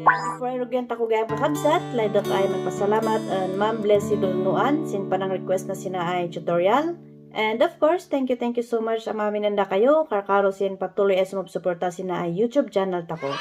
Before I rugyan tako gayang kakabsat, laida ka ay magpasalamat and ma'am bless you nuan sin panang request na sina ay tutorial. And of course, thank you so much ang maminanda kayo, karkaro sin patuloy ay sumubsuporta sina ay YouTube channel tako.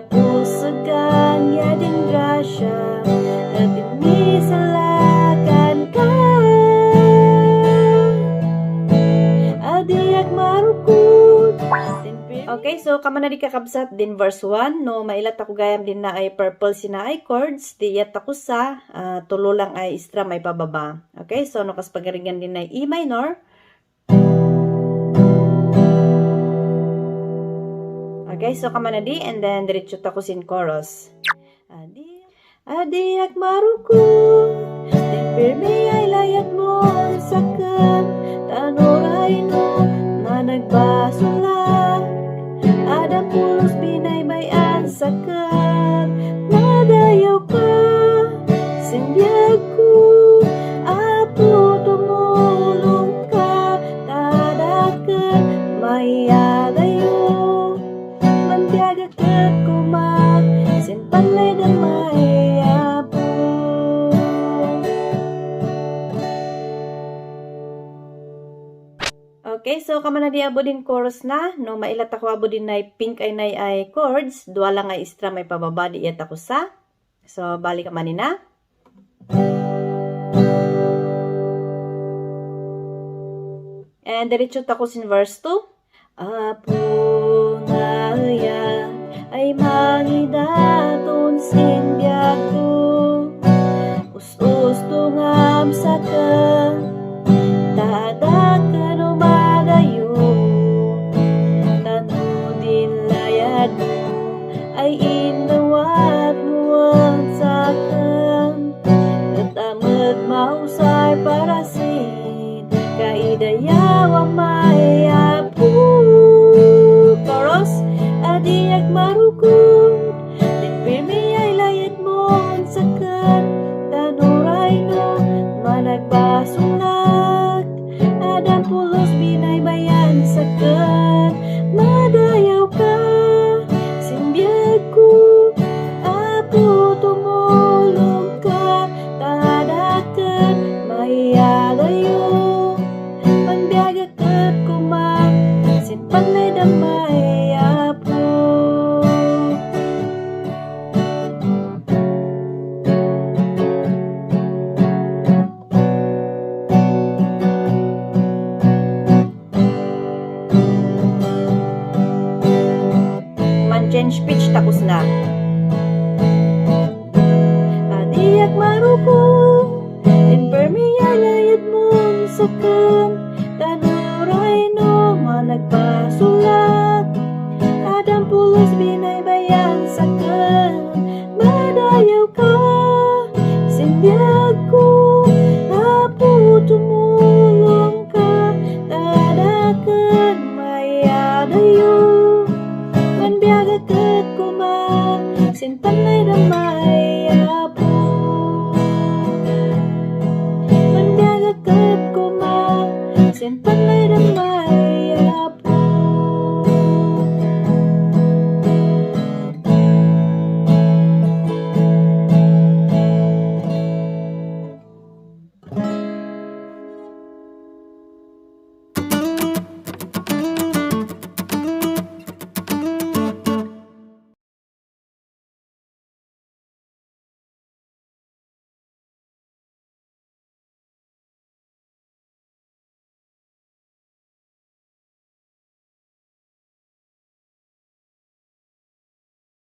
Pusagang yading grasya at inisalakan ka adiak marukut. Okay, so kama na di kakabsat din verse 1 no mailat ako gayam din na ay purple sina ay chords di yat ako sa tulo lang ay strum ay pababa. Okay, so no kas pagaringan din na E minor. Okay, so kamanadi and then diretso tako sin chorus. Adiak marukut, din pirmi ay layat mo sakat, tanuray no managbasulak, adam pulos binaybayan sakat, nadayaw ka, sinbiyag ko, apo tumulong ka, tadakat mayadayo. Mantiagakat kumak, sinpanlay damay apo. Okay, so kama na di abo din chorus na, no mailat ako abo din na pink ay chords, dua lang ay strum ay pababa di iyat ako sa. So balik ka manina. And diretso tako sin verse 2. Apo ngaya ay mangidaton sinbiyag ko, us-us tungam sa ka, tadakan o madayo, tanudin layad mo ay inawat mo ang sakan, tatamad mausay para sin kaidayaw ang mayapo. Chorus, adiak marukut, din pirmi ay layat mo ang sakat, tanuray no managbasulak, adam pulos binaybayan sakat, madayaw ka, sinbiyag ko, apo tumulong ka, tadakat mayadayo, panbiyagakat kumak, sinpanlay damay. Change pitch tapos na. Adiak marukut, din permiya layad mong sakan, tanuray no managpasulat, adam pulos binaybayan sakan, madayaw ka, sinbiyag ko, apo tumulong ka, tadakan mayadayo. Manbiagakat kumak, sinpanlay damay apo. Manbiagakat kumak, sinpanlay